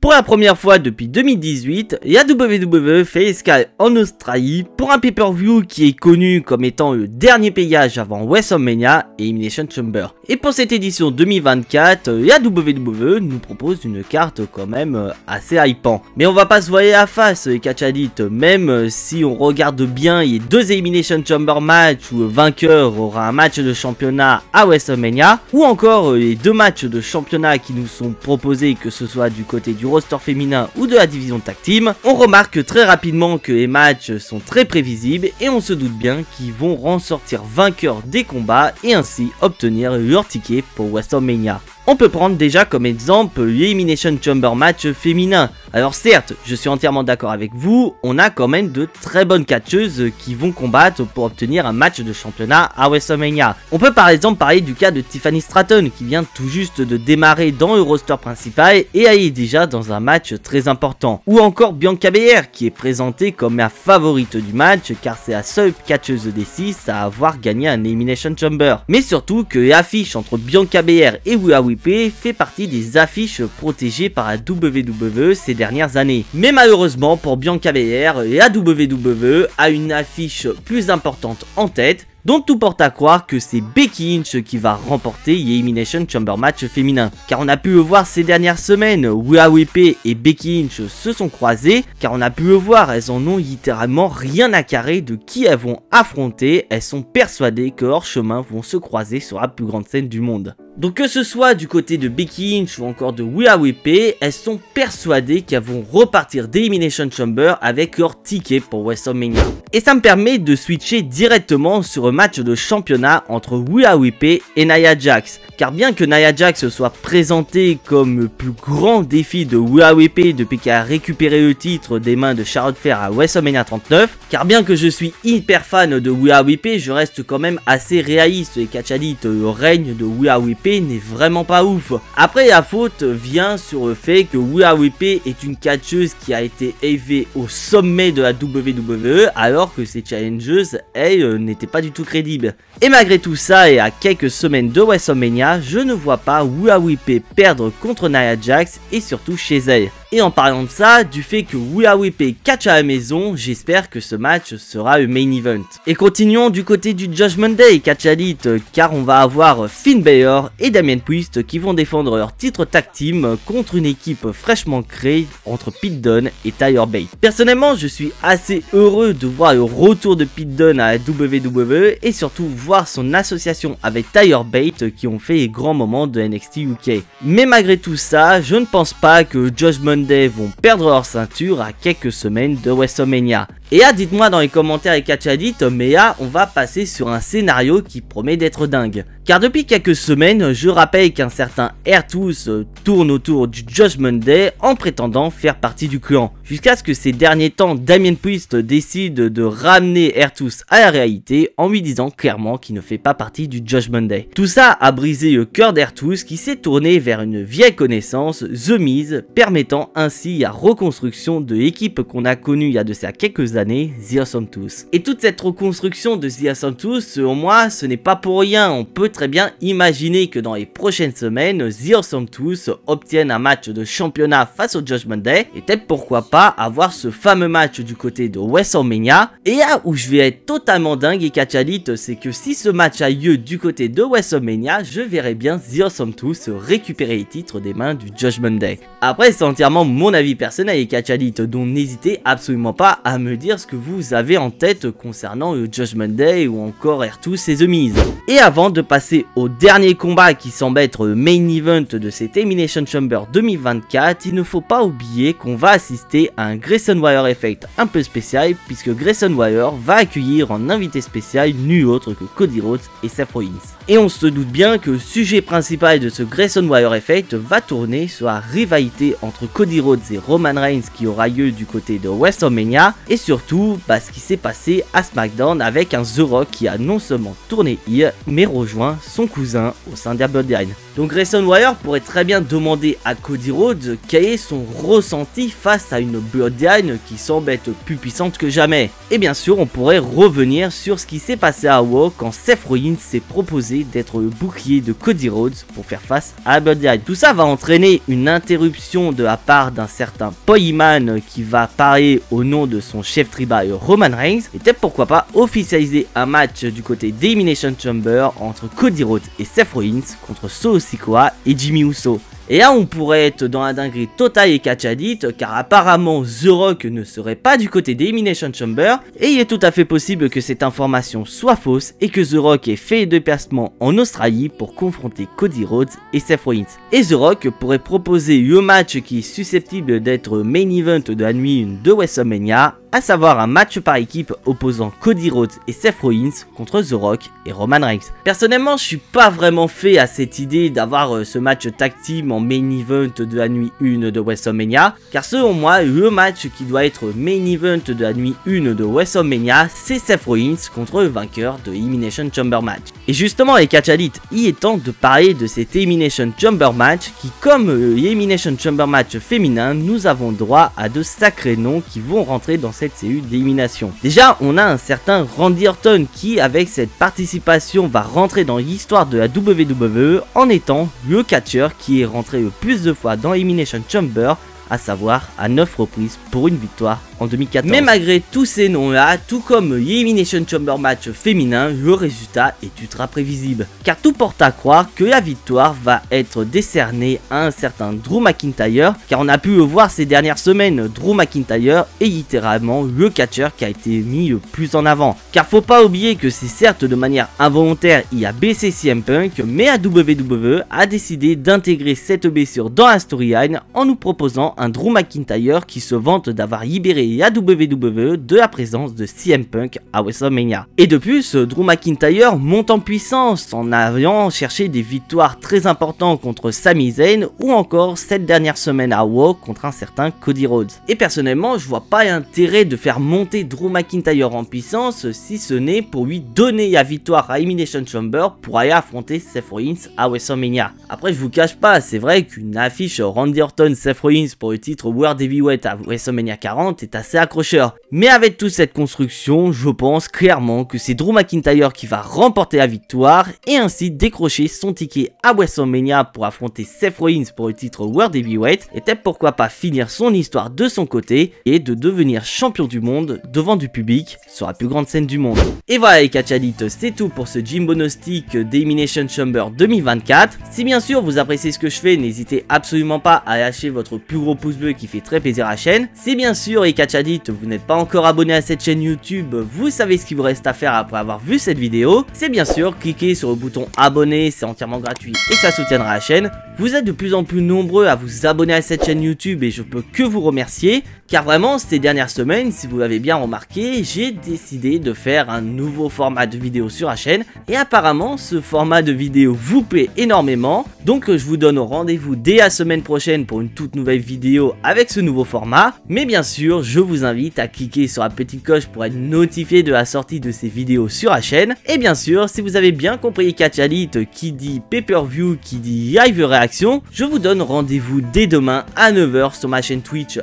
Pour la première fois depuis 2018, la WWE fait escale en Australie pour un pay-per-view qui est connu comme étant le dernier payage avant WrestleMania et Elimination Chamber. Et pour cette édition 2024, la WWE nous propose une carte quand même assez hypant. Mais on va pas se voiler la face, les catch addicts, même si on regarde bien les deux Elimination Chamber matchs où le vainqueur aura un match de championnat à WrestleMania, ou encore les deux matchs de championnat qui nous sont proposés, que ce soit du côté du roster féminin ou de la division tag team, on remarque très rapidement que les matchs sont très prévisibles et on se doute bien qu'ils vont ressortir vainqueurs des combats et ainsi obtenir leur ticket pour WrestleMania. On peut prendre déjà comme exemple l'Elimination Chamber match féminin. Alors certes, je suis entièrement d'accord avec vous, on a quand même de très bonnes catcheuses qui vont combattre pour obtenir un match de championnat à WrestleMania. On peut par exemple parler du cas de Tiffany Stratton qui vient tout juste de démarrer dans le roster principal et elle est déjà dans un match très important. Ou encore Bianca Belair qui est présentée comme la favorite du match car c'est la seule catcheuse des 6 à avoir gagné un Elimination Chamber. Mais surtout que l'affiche entre Bianca Belair et Rhea Ripley fait partie des affiches protégées par la WWE ces dernières années. Mais malheureusement pour Bianca Belair, la WWE a une affiche plus importante en tête, donc tout porte à croire que c'est Becky Lynch qui va remporter l'Elimination Chamber match féminin. Car on a pu le voir ces dernières semaines, Rhea Ripley et Becky Lynch se sont croisées, car on a pu le voir, elles en ont littéralement rien à carrer de qui elles vont affronter, elles sont persuadées que leurs chemins vont se croiser sur la plus grande scène du monde. Donc que ce soit du côté de Becky Lynch ou encore de Rhea Ripley, elles sont persuadées qu'elles vont repartir d'Elimination Chamber avec leur ticket pour WrestleMania. Et ça me permet de switcher directement sur un match de championnat entre Rhea Ripley et Nia Jax. Car bien que Nia Jax soit présentée comme le plus grand défi de Rhea Ripley depuis qu'elle a récupéré le titre des mains de Charlotte Flair à WrestleMania 39, car bien que je suis hyper fan de Rhea Ripley, je reste quand même assez réaliste et catch addicts, le règne de Rhea Ripley n'est vraiment pas ouf. Après la faute vient sur le fait que Rhea Ripley est une catcheuse qui a été élevée au sommet de la WWE alors que ses challengeuses, elles, n'étaient pas du tout crédibles. Et malgré tout ça et à quelques semaines de WrestleMania, je ne vois pas Rhea Ripley perdre contre Nia Jax et surtout chez elle. Et en parlant de ça, du fait que Rhea Ripley catch à la maison, j'espère que ce match sera le main event. Et continuons du côté du Judgment Day catch addicts, car on va avoir Finn Balor et Damian Priest qui vont défendre leur titre tag team contre une équipe fraîchement créée entre Pete Dunne et Tyler Bate. Personnellement, je suis assez heureux de voir le retour de Pete Dunne à la WWE et surtout voir son association avec Tyler Bate qui ont fait les grands moments de NXT UK. Mais malgré tout ça, je ne pense pas que Judgment Day vont perdre leur ceinture à quelques semaines de WrestleMania. Et là, dites-moi dans les commentaires et catch addicts, mais là, on va passer sur un scénario qui promet d'être dingue. Car depuis quelques semaines, je rappelle qu'un certain R-Truth tourne autour du Judgment Day en prétendant faire partie du clan. Jusqu'à ce que ces derniers temps, Damian Priest décide de ramener R-Truth à la réalité en lui disant clairement qu'il ne fait pas partie du Judgment Day. Tout ça a brisé le cœur d'R-Truth qui s'est tourné vers une vieille connaissance, The Miz, permettant ainsi la reconstruction de l'équipe qu'on a connue il y a de ça quelques années, The Awesome Truth. Et toute cette reconstruction de The Awesome Truth, selon moi, ce n'est pas pour rien. On peut très bien imaginer que dans les prochaines semaines, The Awesome Truth obtiennent un match de championnat face au Judgment Day et peut-être pourquoi pas avoir ce fameux match du côté de WrestleMania. Et là où je vais être totalement dingue et catch addicts, c'est que si ce match a lieu du côté de WrestleMania, je verrai bien The Awesome Truth récupérer les titres des mains du Judgment Day. Après, c'est entièrement mon avis personnel et catch addicts, donc n'hésitez absolument pas à me dire ce que vous avez en tête concernant le Judgment Day ou encore R-Truth et The Miz. Et avant de passer au dernier combat qui semble être le main event de cette Elimination Chamber 2024, il ne faut pas oublier qu'on va assister à un Grayson Waller Effect un peu spécial puisque Grayson Waller va accueillir en invité spécial nul autre que Cody Rhodes et Seth Rollins. Et on se doute bien que le sujet principal de ce Grayson Waller Effect va tourner sur la rivalité entre Cody Rhodes et Roman Reigns qui aura lieu du côté de WrestleMania et surtout ce qui s'est passé à SmackDown avec un The Rock qui a non seulement tourné heel mais rejoint rejoint son cousin au sein d'A Bloodline. Donc Grayson Waller pourrait très bien demander à Cody Rhodes quel est son ressenti face à une Bloodline qui semble être plus puissante que jamais. Et bien sûr on pourrait revenir sur ce qui s'est passé à Raw quand Seth Rollins s'est proposé d'être le bouclier de Cody Rhodes pour faire face à la Bloodline. Tout ça va entraîner une interruption de la part d'un certain Paul Heyman qui va parler au nom de son chef tribal Roman Reigns et peut-être pourquoi pas officialiser un match du côté d'Elimination Chamber entre Cody Rhodes et Seth Rollins contre Solo Sikoa et Jimmy Uso. Et là on pourrait être dans la dinguerie totale et catch addict car apparemment The Rock ne serait pas du côté d'Elimination Chamber et il est tout à fait possible que cette information soit fausse et que The Rock ait fait le déplacement en Australie pour confronter Cody Rhodes et Seth Rollins. Et The Rock pourrait proposer le match qui est susceptible d'être main event de la nuit 1 de WrestleMania, à savoir un match par équipe opposant Cody Rhodes et Seth Rollins contre The Rock et Roman Reigns. Personnellement je suis pas vraiment fait à cette idée d'avoir ce match tag team en main event de la nuit 1 de WrestleMania, car selon moi le match qui doit être main event de la nuit 1 de WrestleMania c'est Seth Rollins contre le vainqueur de Elimination Chamber match. Et justement les catch addicts, il est temps de parler de cet Elimination Chamber match qui, comme l'Elimination Chamber match féminin, nous avons droit à de sacrés noms qui vont rentrer dans cette cellule d'élimination. Déjà on a un certain Randy Orton qui avec cette participation va rentrer dans l'histoire de la WWE en étant le catcheur qui est rentré le plus de fois dans Elimination Chamber, à savoir à 9 reprises pour une victoire en 2014. Mais malgré tous ces noms là, tout comme l'Elimination Chamber match féminin, le résultat est ultra prévisible. Car tout porte à croire que la victoire va être décernée à un certain Drew McIntyre, car on a pu le voir ces dernières semaines, Drew McIntyre est littéralement le catcheur qui a été mis le plus en avant. Car faut pas oublier que c'est certes de manière involontaire il a blessé CM Punk, mais la WWE a décidé d'intégrer cette blessure dans la storyline en nous proposant un Drew McIntyre qui se vante d'avoir libéré la WWE de la présence de CM Punk à WrestleMania. Et de plus, Drew McIntyre monte en puissance en allant chercher des victoires très importantes contre Sami Zayn ou encore cette dernière semaine à Raw contre un certain Cody Rhodes. Et personnellement, je vois pas l'intérêt de faire monter Drew McIntyre en puissance si ce n'est pour lui donner la victoire à Elimination Chamber pour aller affronter Seth Rollins à WrestleMania. Après, je vous cache pas, c'est vrai qu'une affiche Randy Orton-Seth Rollins pour le titre World Heavyweight à WrestleMania 40 est assez accrocheur. Mais avec toute cette construction, je pense clairement que c'est Drew McIntyre qui va remporter la victoire et ainsi décrocher son ticket à WrestleMania pour affronter Seth Rollins pour le titre World Heavyweight et peut-être pourquoi pas finir son histoire de son côté et de devenir champion du monde devant du public sur la plus grande scène du monde. Et voilà les catch addicts, c'est tout pour ce Jimbo Gnostic d'Elimination Chamber 2024. Si bien sûr vous appréciez ce que je fais, n'hésitez absolument pas à lâcher votre plus gros pouce bleu qui fait très plaisir à la chaîne. Si bien sûr les catch addicts vous n'êtes pas encore abonné à cette chaîne YouTube, vous savez ce qu'il vous reste à faire après avoir vu cette vidéo. C'est bien sûr cliquer sur le bouton abonner, c'est entièrement gratuit et ça soutiendra la chaîne. Vous êtes de plus en plus nombreux à vous abonner à cette chaîne YouTube et je peux que vous remercier. Car vraiment ces dernières semaines, si vous l'avez bien remarqué, j'ai décidé de faire un nouveau format de vidéo sur la chaîne. Et apparemment ce format de vidéo vous plaît énormément. Donc je vous donne rendez-vous dès la semaine prochaine pour une toute nouvelle vidéo avec ce nouveau format. Mais bien sûr je vous invite à cliquer sur la petite cloche pour être notifié de la sortie de ces vidéos sur la chaîne. Et bien sûr si vous avez bien compris catch addict qui dit pay-per-view, qui dit live réaction, je vous donne rendez-vous dès demain à 9 h sur ma chaîne Twitch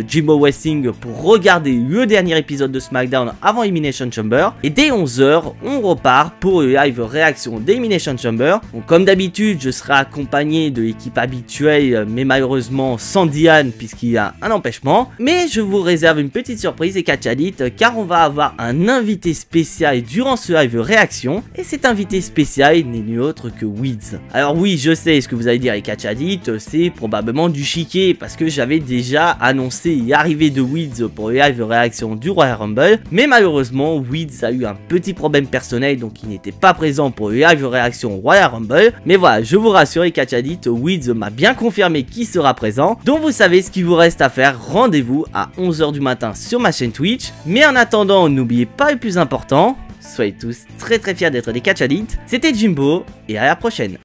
@JimboWrestling pour regarder le dernier épisode de SmackDown avant Elimination Chamber. Et dès 11 h on repart pour le live réaction d'Elimination Chamber. Donc comme d'habitude je serai accompagné de l'équipe habituelle mais malheureusement sans Diane puisqu'il y a un empêchement. Mais je vous réserve une petite surprise et catch addict car on va avoir un invité spécial durant ce live réaction. Et cet invité spécial n'est nul autre que Wiz. Alors oui je sais ce que vous allez dire les catch addicts, c'est probablement du chiquet parce que j'avais déjà annoncé l'arrivée de Wiz pour le live réaction du Royal Rumble. Mais malheureusement Wiz a eu un petit problème personnel donc il n'était pas présent pour le live réaction Royal Rumble. Mais voilà, je vous rassure les catch addicts, Wiz m'a bien confirmé qu'il sera présent. Donc vous savez ce qu'il vous reste à faire, rendez-vous à 11 h du matin sur ma chaîne Twitch. Mais en attendant, n'oubliez pas le plus important, soyez tous très fiers d'être des catch addicts. C'était Jimbo et à la prochaine.